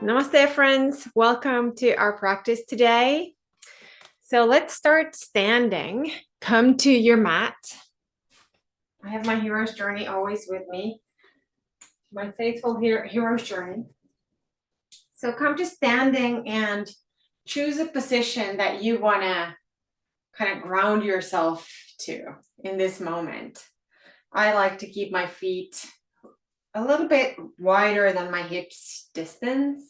Namaste, friends. Welcome to our practice today. So let's start standing. Come to your mat. I have my hero's journey always with me, my faithful hero's journey. So come to standing and choose a position that you want to kind of ground yourself to in this moment. I like to keep my feet a little bit wider than my hips distance.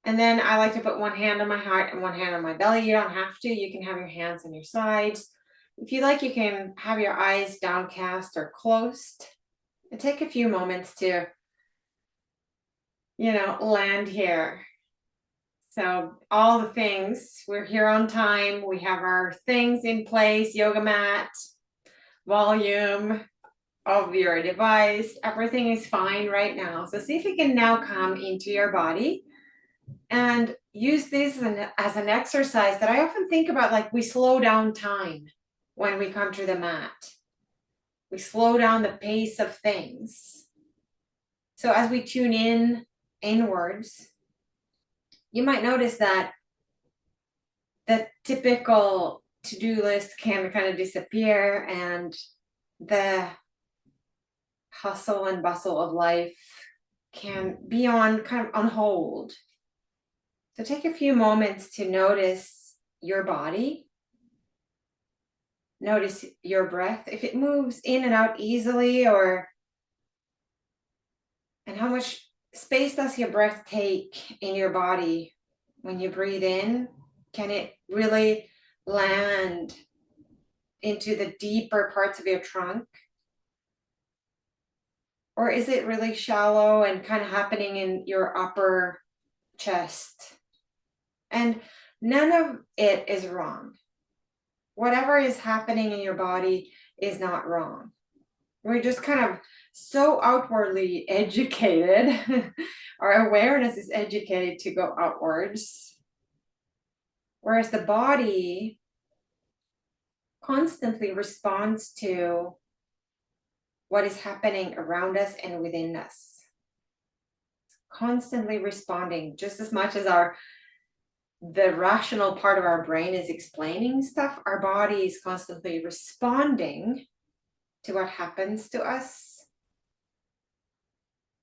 And then I like to put one hand on my heart and one hand on my belly. You don't have to. You can have your hands on your sides. If you like, you can have your eyes downcast or closed. And take a few moments to, land here. So all the things, we're here on time. We have our things in place, yoga mat, volume of your device. Everything is fine right now. So see if you can now come into your body. And use this as an exercise that I often think about, like we slow down time when we come to the mat. We slow down the pace of things. So as we tune in inwards, you might notice that the typical to-do list can kind of disappear and the hustle and bustle of life can be on hold. So take a few moments to notice your body. Notice your breath, if it moves in and out easily, and how much space does your breath take in your body when you breathe in? Can it really land into the deeper parts of your trunk? Or is it really shallow and kind of happening in your upper chest? And none of it is wrong. Whatever is happening in your body is not wrong. We're just kind of so outwardly educated. Our awareness is educated to go outwards. Whereas the body constantly responds to what is happening around us and within us. Constantly responding, just as much as the rational part of our brain is explaining stuff, our body is constantly responding to what happens to us,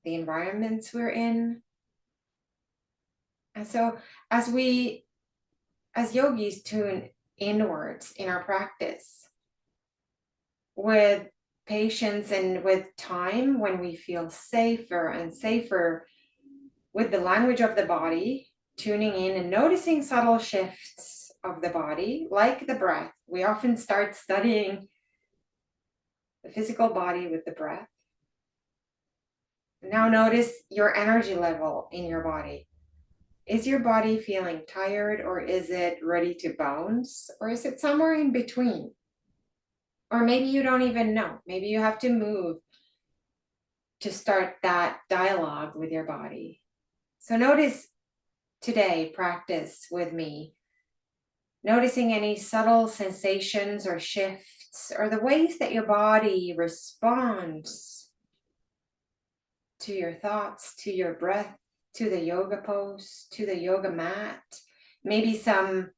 the environments we're in. And so as yogis tune inwards in our practice with patience and with time, when we feel safer and safer with the language of the body, tuning in and noticing subtle shifts of the body, like the breath. We often start studying the physical body with the breath. Now notice your energy level in your body. Is your body feeling tired, or is it ready to bounce, or is it somewhere in between? Or maybe you don't even know. Maybe you have to move to start that dialogue with your body. So notice today, practice with me, noticing any subtle sensations or shifts, or the ways that your body responds to your thoughts, to your breath, to the yoga pose, to the yoga mat. Maybe some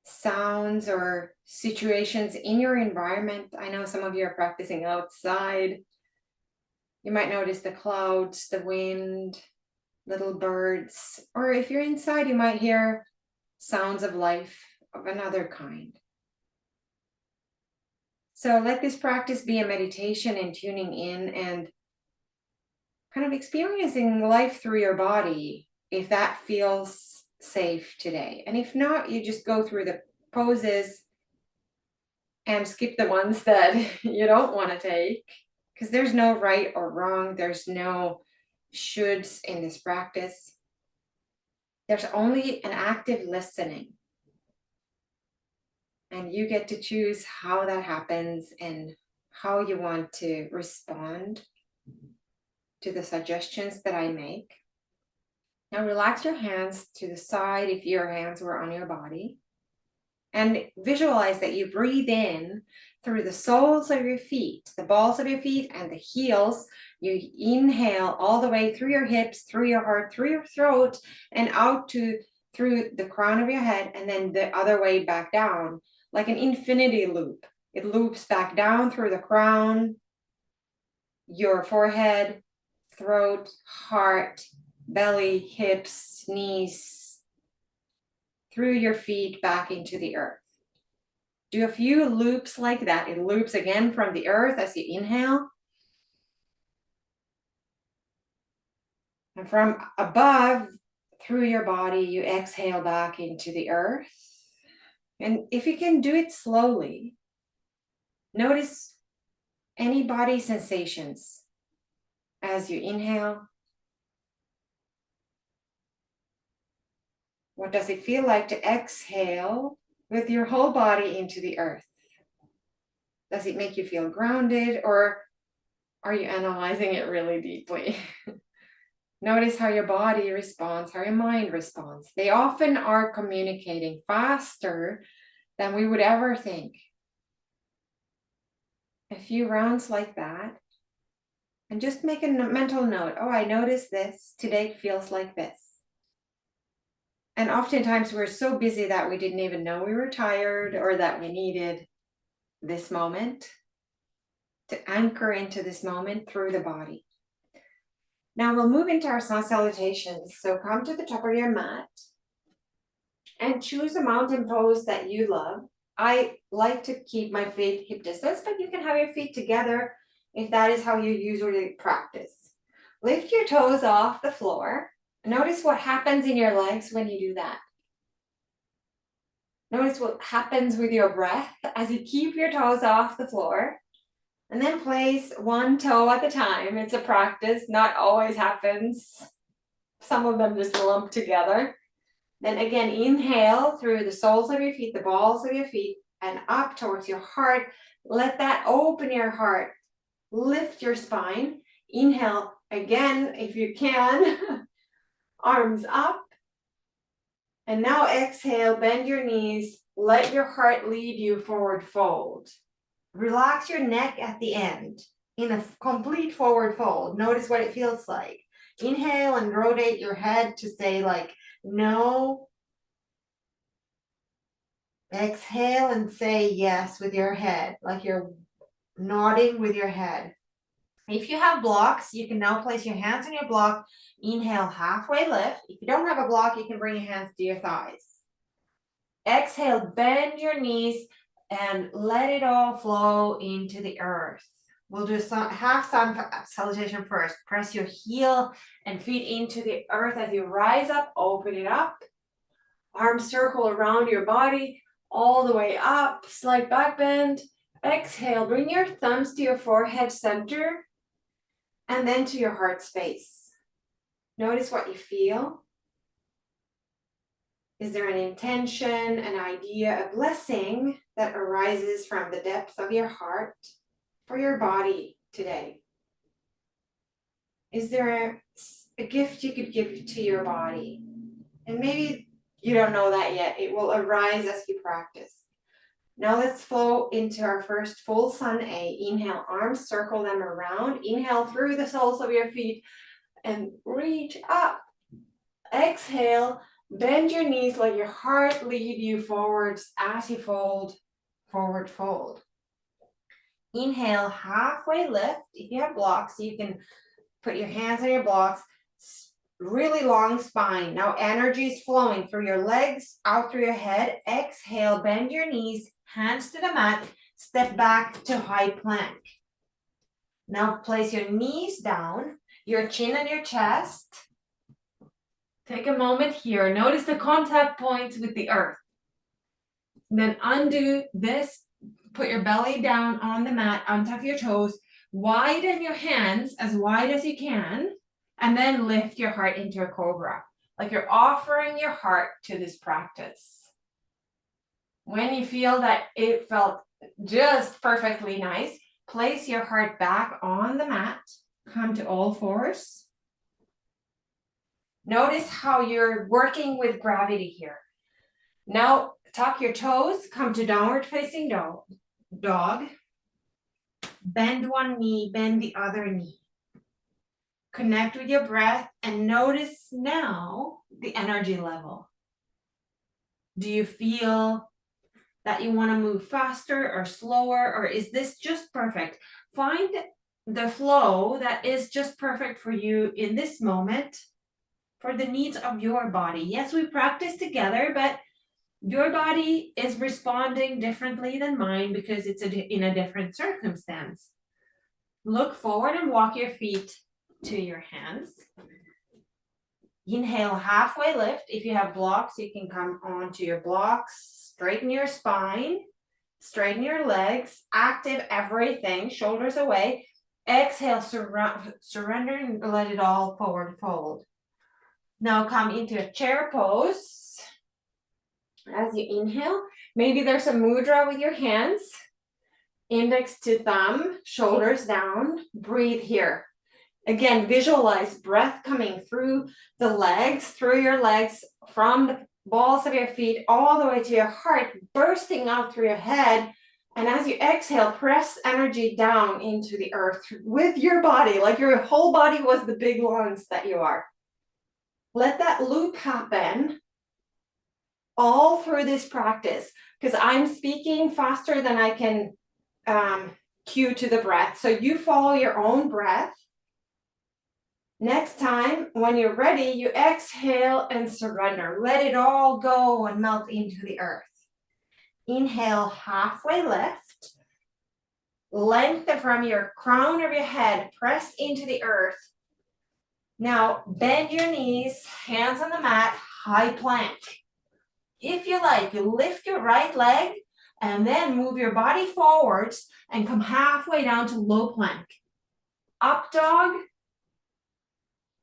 sounds or situations in your environment. I know some of you are practicing outside. You might notice the clouds, the wind, little birds, or if you're inside, you might hear sounds of life of another kind. So let this practice be a meditation and tuning in and kind of experiencing life through your body, if that feels safe today. And if not, you just go through the poses and skip the ones that you don't want to take, because there's no right or wrong. There's no shoulds in this practice. There's only an active listening. And you get to choose how that happens and how you want to respond to the suggestions that I make. Now relax your hands to the side if your hands were on your body. And visualize that you breathe in through the soles of your feet, the balls of your feet and the heels. You inhale all the way through your hips, through your heart, through your throat, and out to through the crown of your head, and then the other way back down, like an infinity loop. It loops back down through the crown, your forehead, throat, heart, belly, hips, knees, through your feet back into the earth. Do a few loops like that. It loops again from the earth as you inhale. And from above, through your body, you exhale back into the earth. And if you can do it slowly, notice any body sensations as you inhale. What does it feel like to exhale with your whole body into the earth? Does it make you feel grounded, or are you analyzing it really deeply? Notice how your body responds, how your mind responds. They often are communicating faster than we would ever think. A few rounds like that, and just make a mental note. Oh, I noticed this. Today it feels like this. And oftentimes we're so busy that we didn't even know we were tired or that we needed this moment, to anchor into this moment through the body. Now we'll move into our sun salutations. So come to the top of your mat and choose a mountain pose that you love. I like to keep my feet hip distance, but you can have your feet together if that is how you usually practice. Lift your toes off the floor. Notice what happens in your legs when you do that. Notice what happens with your breath as you keep your toes off the floor. And then place one toe at a time. It's a practice, not always happens. Some of them just lump together. Then again, inhale through the soles of your feet, the balls of your feet, and up towards your heart. Let that open your heart. Lift your spine. Inhale again, if you can. Arms up. And now exhale, bend your knees. Let your heart lead you forward fold. Relax your neck at the end in a complete forward fold. Notice what it feels like. Inhale and rotate your head to say like no. Exhale and say yes with your head, like you're nodding with your head. If you have blocks, you can now place your hands on your block. Inhale, halfway lift. If you don't have a block, you can bring your hands to your thighs. Exhale, bend your knees and let it all flow into the earth. We'll do half sun salutation first. Press your heel and feet into the earth as you rise up, open it up. Arms circle around your body all the way up, slight back bend. Exhale, bring your thumbs to your forehead center and then to your heart space. Notice what you feel. Is there an intention, an idea, a blessing that arises from the depth of your heart for your body today? Is there a gift you could give to your body? And maybe you don't know that yet. It will arise as you practice. Now let's flow into our first full sun A. Inhale, arms, circle them around. Inhale through the soles of your feet and reach up. Exhale. Bend your knees, let your heart lead you forwards as you fold, forward fold. Inhale, halfway lift. If you have blocks, you can put your hands on your blocks. Really long spine. Now energy is flowing through your legs, out through your head. Exhale, bend your knees, hands to the mat, step back to high plank. Now place your knees down, your chin on your chest. Take a moment here. Notice the contact points with the earth. Then undo this. Put your belly down on the mat. Untuck your toes. Widen your hands as wide as you can. And then lift your heart into a cobra. Like you're offering your heart to this practice. When you feel that it felt just perfectly nice, place your heart back on the mat. Come to all fours. Notice how you're working with gravity here. Now Tuck your toes, come to downward facing dog. Bend one knee, bend the other knee. Connect with your breath and notice now the energy level. Do you feel that you want to move faster or slower, or is this just perfect? Find the flow that is just perfect for you in this moment for the needs of your body. Yes, we practice together, but your body is responding differently than mine because it's in a different circumstance. Look forward and walk your feet to your hands. Inhale, halfway lift. If you have blocks, you can come onto your blocks. Straighten your spine. Straighten your legs. Active everything. Shoulders away. Exhale, surrender and let it all forward fold. Now come into a chair pose. As you inhale, maybe there's a mudra with your hands. Index to thumb, shoulders down. Breathe here. Again, visualize breath coming through the legs, through your legs, from the balls of your feet all the way to your heart, bursting out through your head. And as you exhale, press energy down into the earth with your body, like your whole body was the big lungs that you are. Let that loop happen all through this practice, because I'm speaking faster than I can cue to the breath. So you follow your own breath. Next time, when you're ready, you exhale and surrender. Let it all go and melt into the earth. Inhale, halfway lift. Lengthen from your crown of your head. Press into the earth. Now, bend your knees, hands on the mat, high plank. If you like, you lift your right leg and then move your body forwards and come halfway down to low plank. Up dog.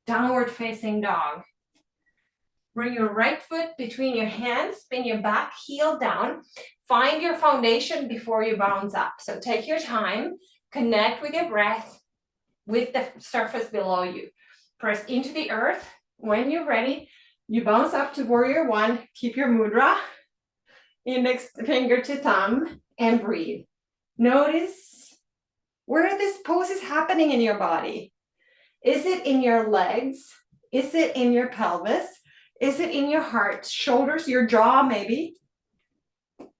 Downward facing dog. Bring your right foot between your hands, spin your back heel down. Find your foundation before you bounce up. So take your time, connect with your breath, with the surface below you. Press into the earth. When you're ready, you bounce up to warrior one. Keep your mudra, index finger to thumb, and breathe. Notice where this pose is happening in your body. Is it in your legs? Is it in your pelvis? Is it in your heart, shoulders, your jaw maybe?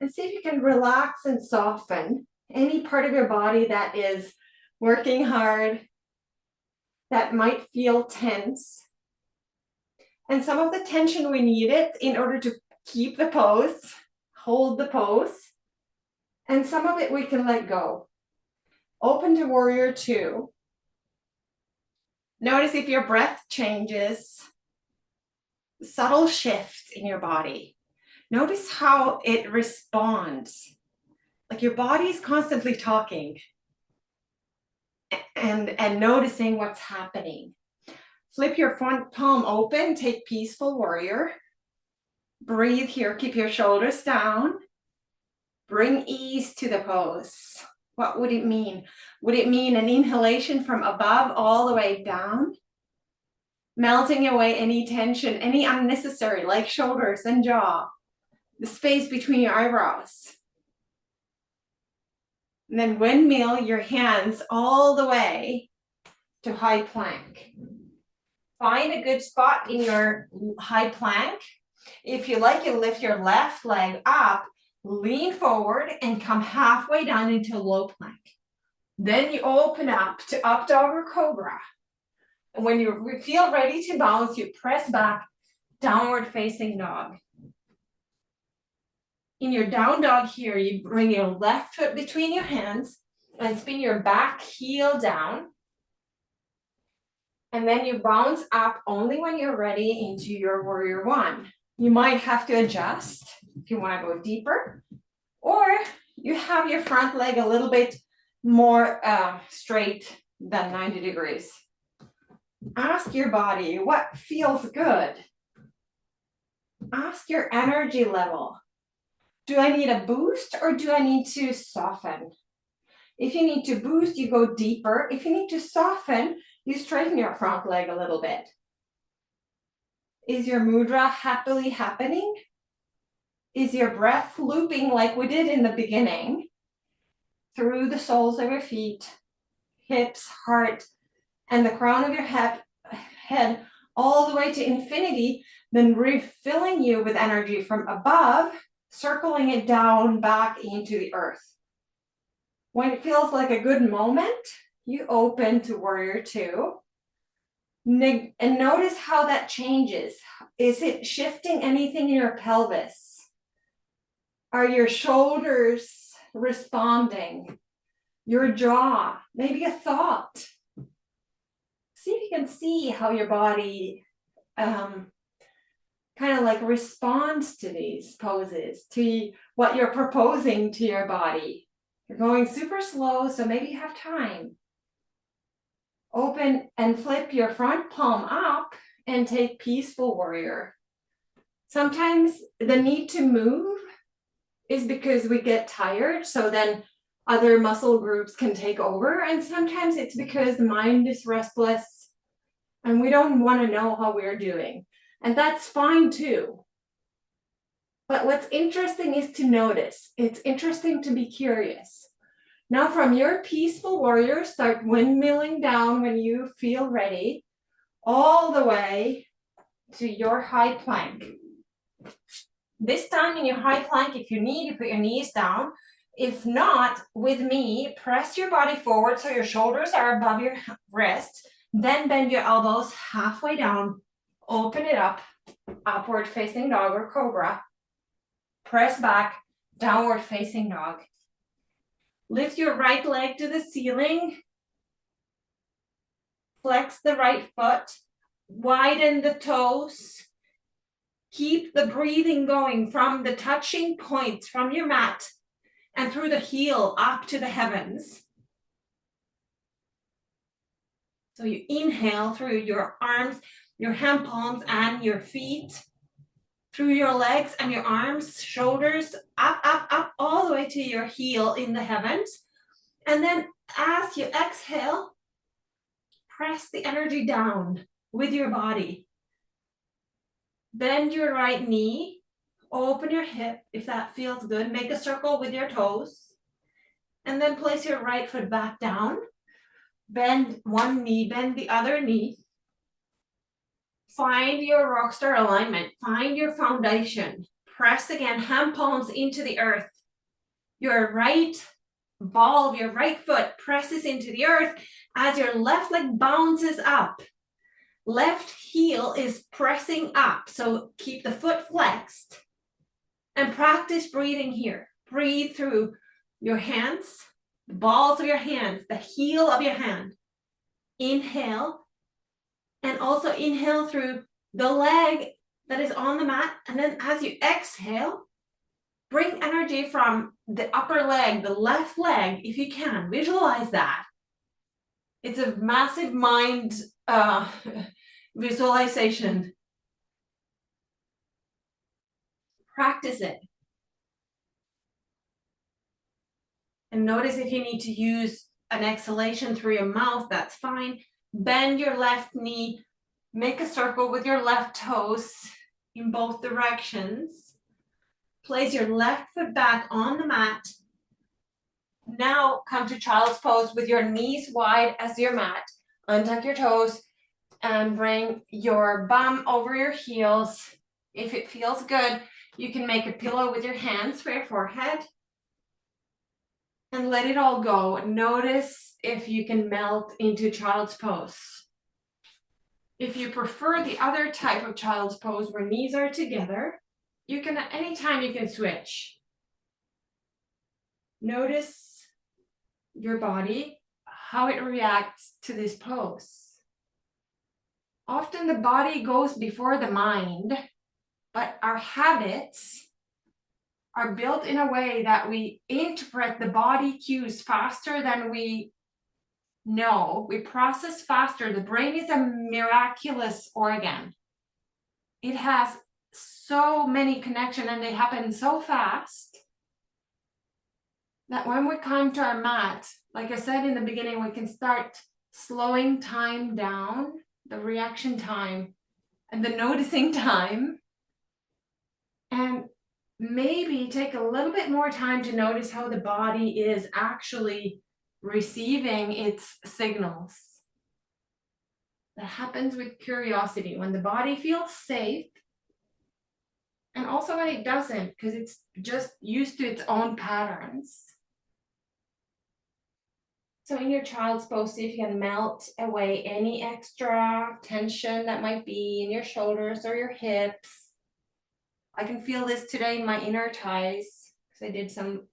And see if you can relax and soften any part of your body that is working hard, that might feel tense. And some of the tension we need it in order to keep the pose, hold the pose. And some of it we can let go. Open to warrior two. Notice if your breath changes, subtle shifts in your body. Notice how it responds. Like your body is constantly talking and noticing what's happening. Flip your front palm open, take peaceful warrior. Breathe here, keep your shoulders down. Bring ease to the pose. What would it mean? Would it mean an inhalation from above all the way down? Melting away any tension, any unnecessary, like shoulders and jaw, the space between your eyebrows. And then windmill your hands all the way to high plank. Find a good spot in your high plank. If you like, you lift your left leg up, lean forward and come halfway down into low plank. Then you open up to up dog or cobra. And when you feel ready to bounce, you press back, downward facing dog. In your down dog here, you bring your left foot between your hands and spin your back heel down. And then you bounce up only when you're ready into your warrior one. You might have to adjust if you want to go deeper, or you have your front leg a little bit more straight than 90 degrees. Ask your body what feels good. Ask your energy level. Do I need a boost or do I need to soften? If you need to boost, you go deeper. If you need to soften, you straighten your front leg a little bit. Is your mudra happily happening? is your breath looping like we did in the beginning through the soles of your feet, hips, heart, and the crown of your head all the way to infinity, then refilling you with energy from above, circling it down back into the earth. When it feels like a good moment, you open to warrior two. And notice how that changes. Is it shifting anything in your pelvis? Are your shoulders responding? Your jaw, maybe a thought. See if you can see how your body kind of like responds to these poses, to what you're proposing to your body. You're going super slow, so maybe you have time. Open and flip your front palm up and take peaceful warrior. Sometimes the need to move is because we get tired, so then other muscle groups can take over. And sometimes it's because the mind is restless and we don't want to know how we're doing. And that's fine too. But what's interesting is to notice. It's interesting to be curious. Now from your peaceful warrior, start windmilling down when you feel ready, all the way to your high plank. This time in your high plank, if you need, you put your knees down. If not, with me, press your body forward so your shoulders are above your wrists. Then bend your elbows halfway down. Open it up, upward facing dog or cobra. Press back, downward facing dog. Lift your right leg to the ceiling. Flex the right foot. Widen the toes. Keep the breathing going from the touching points from your mat and through the heel up to the heavens. So you inhale through your arms, your hand palms, and your feet. Through your legs and your arms, shoulders, up, up, up, all the way to your heel in the heavens. And then as you exhale, press the energy down with your body. Bend your right knee, open your hip if that feels good. Make a circle with your toes. And then place your right foot back down. Bend one knee, bend the other knee. Find your rockstar alignment. Find your foundation. Press again, hand palms into the earth. Your right ball of your right foot presses into the earth as your left leg bounces up. Left heel is pressing up, so keep the foot flexed. And practice breathing here. Breathe through your hands, the balls of your hands, the heel of your hand. Inhale. And also inhale through the leg that is on the mat. And then as you exhale, bring energy from the upper leg, the left leg, if you can. Visualize that. It's a massive mind visualization. Practice it. And notice if you need to use an exhalation through your mouth, that's fine. Bend your left knee, make a circle with your left toes in both directions. Place your left foot back on the mat. Now come to child's pose with your knees wide as your mat. Untuck your toes and bring your bum over your heels. If it feels good, you can make a pillow with your hands for your forehead. And let it all go. Notice if you can melt into child's pose. If you prefer the other type of child's pose where knees are together, you can at any time you can switch. Notice your body, how it reacts to this pose. Often the body goes before the mind, but our habits are built in a way that we interpret the body cues faster than we know. We process faster. The brain is a miraculous organ. It has so many connections and they happen so fast that when we come to our mat, like I said in the beginning, we can start slowing time down, the reaction time and the noticing time. And maybe take a little bit more time to notice how the body is actually receiving its signals. That happens with curiosity when the body feels safe, and also when it doesn't, because it's just used to its own patterns. So in your child's pose, see if you can melt away any extra tension that might be in your shoulders or your hips. I can feel this today in my inner thighs because I did some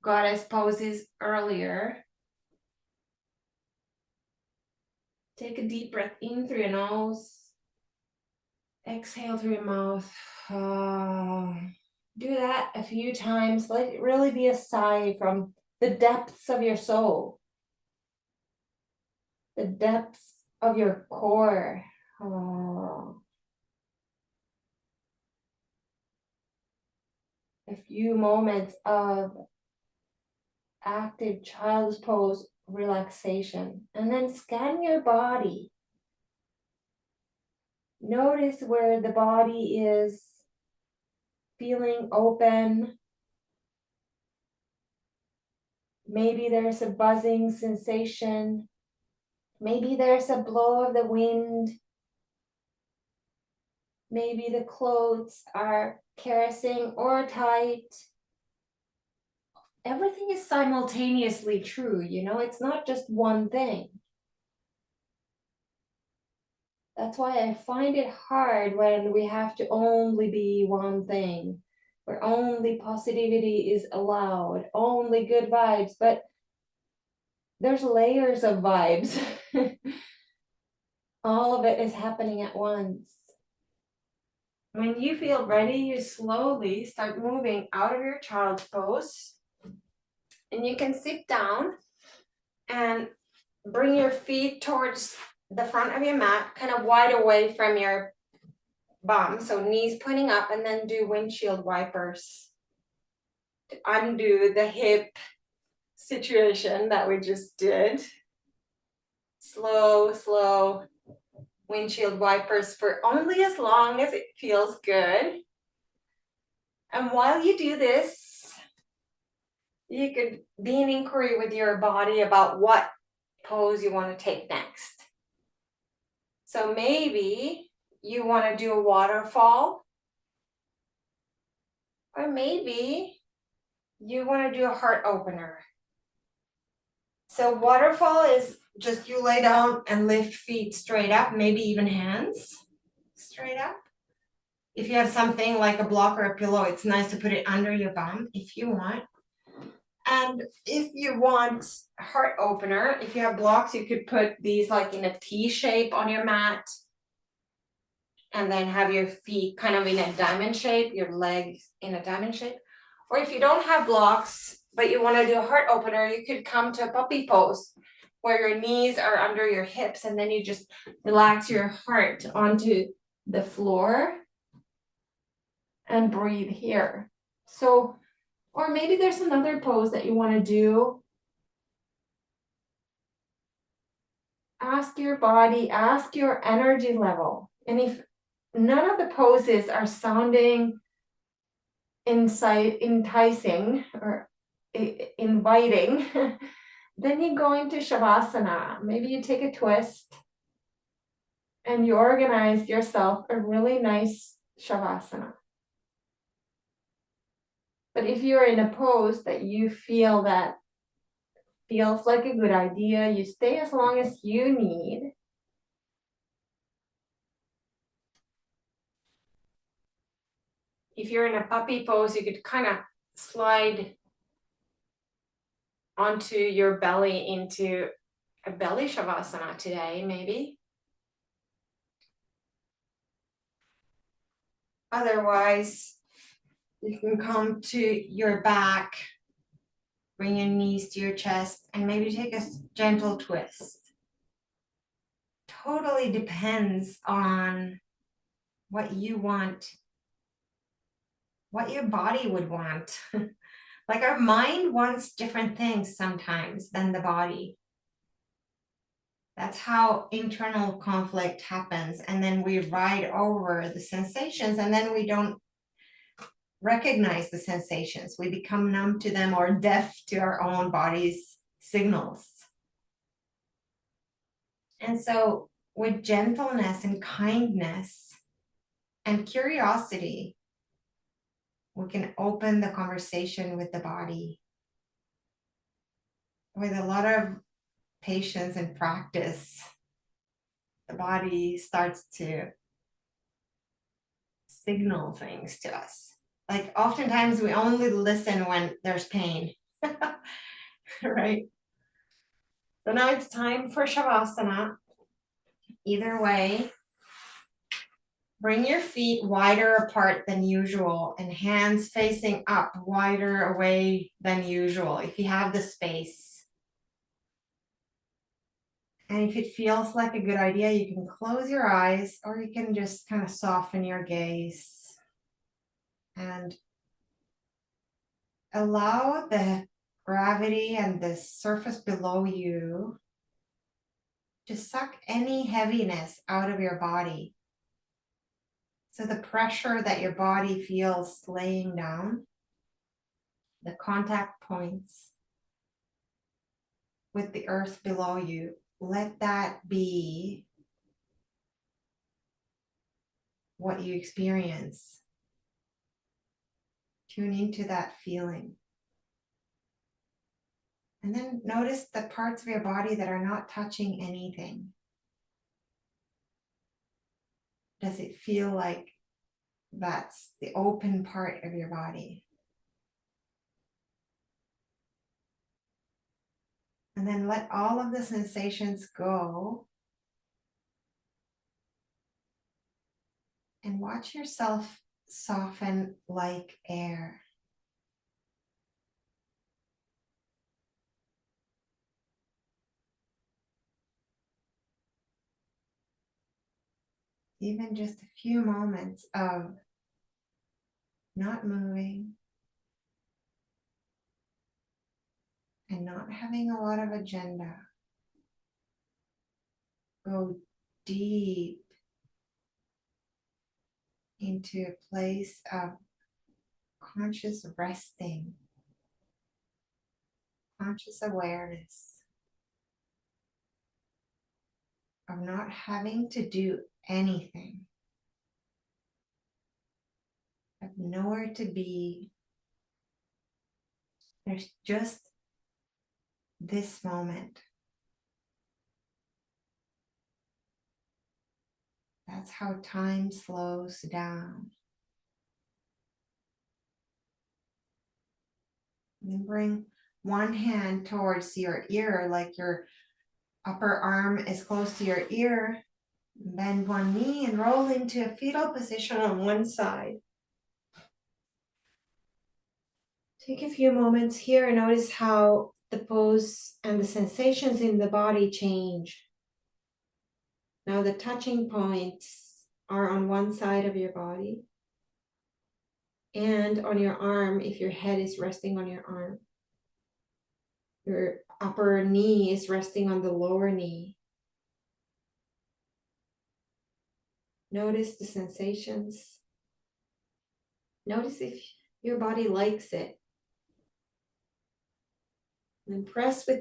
goddess poses earlier. Take a deep breath in through your nose. Exhale through your mouth. Do that a few times. Let it really be a sigh from the depths of your soul. The depths of your core. A few moments of active child's pose relaxation, and then scan your body. Notice where the body is feeling open. Maybe there's a buzzing sensation. Maybe there's a blow of the wind. Maybe the clothes are caressing or tight. Everything is simultaneously true, it's not just one thing. That's why I find it hard when we have to only be one thing, where only positivity is allowed, only good vibes, but there's layers of vibes. All of it is happening at once. When you feel ready, you slowly start moving out of your child's pose. And you can sit down and bring your feet towards the front of your mat, kind of wide away from your bum. So knees pointing up, and then do windshield wipers to undo the hip situation that we just did. Slow, slow windshield wipers for only as long as it feels good. And while you do this, you could be in inquiry with your body about what pose you want to take next. So maybe you want to do a waterfall, or maybe you want to do a heart opener. So waterfall is just you lay down and lift feet straight up, maybe even hands straight up. If you have something like a block or a pillow, it's nice to put it under your bum if you want. And if you want heart opener, if you have blocks, you could put these like in a T shape on your mat, and then have your feet kind of in a diamond shape, your legs in a diamond shape. Or if you don't have blocks, but you want to do a heart opener, you could come to a puppy pose where your knees are under your hips, and then you just relax your heart onto the floor and breathe here. So, or maybe there's another pose that you want to do. Ask your body, ask your energy level. And if none of the poses are sounding enticing or inviting, then you go into Shavasana. Maybe you take a twist and you organize yourself a really nice Shavasana. But if you're in a pose that you feel that feels like a good idea, you stay as long as you need. If you're in a puppy pose, you could kind of slide onto your belly into a belly Shavasana today, maybe. Otherwise, you can come to your back, bring your knees to your chest, and maybe take a gentle twist. Totally depends on what you want, what your body would want. Like our mind wants different things sometimes than the body. That's how internal conflict happens. And then we ride over the sensations, and then we don't recognize the sensations. We become numb to them or deaf to our own body's signals. And so, with gentleness and kindness and curiosity, we can open the conversation with the body. With a lot of patience and practice, the body starts to signal things to us. Like oftentimes we only listen when there's pain, right? So now it's time for Shavasana. Either way, bring your feet wider apart than usual and hands facing up wider away than usual if you have the space. And if it feels like a good idea, you can close your eyes or you can just kind of soften your gaze and allow the gravity and the surface below you to suck any heaviness out of your body. So the pressure that your body feels laying down, the contact points with the earth below you, let that be what you experience. Tune into that feeling. And then notice the parts of your body that are not touching anything. Does it feel like that's the open part of your body? And then let all of the sensations go. And watch yourself soften like air. Even just a few moments of not moving and not having a lot of agenda. Go deep into a place of conscious resting, conscious awareness of not having to do anything, of nowhere to be. There's just this moment. That's how time slows down. And then bring one hand towards your ear, like your upper arm is close to your ear. Bend one knee and roll into a fetal position on one side. Take a few moments here and notice how the pose and the sensations in the body change. Now the touching points are on one side of your body and on your arm if your head is resting on your arm. Your upper knee is resting on the lower knee. Notice the sensations. Notice if your body likes it. And press with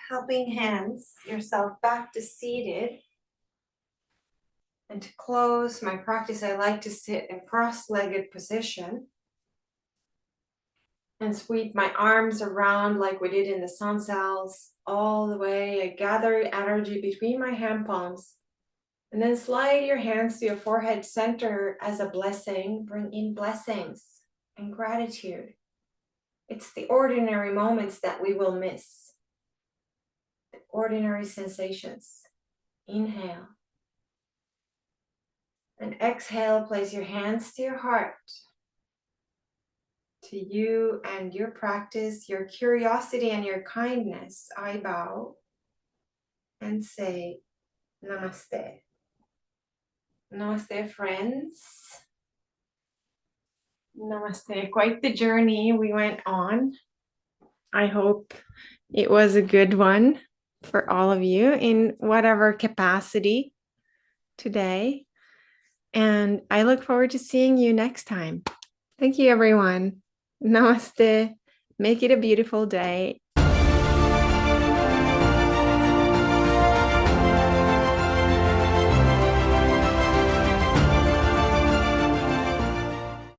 helping hands yourself back to seated. And to close my practice, I like to sit in cross-legged position and sweep my arms around like we did in the sun cells all the way. I gather energy between my hand palms and then slide your hands to your forehead center as a blessing. Bring in blessings and gratitude. It's the ordinary moments that we will miss. The ordinary sensations. Inhale. And exhale, place your hands to your heart. To you and your practice, your curiosity and your kindness, I bow and say Namaste. Namaste, friends. Namaste. Quite the journey we went on. I hope it was a good one for all of you in whatever capacity today. And I look forward to seeing you next time. Thank you, everyone. Namaste. Make it a beautiful day.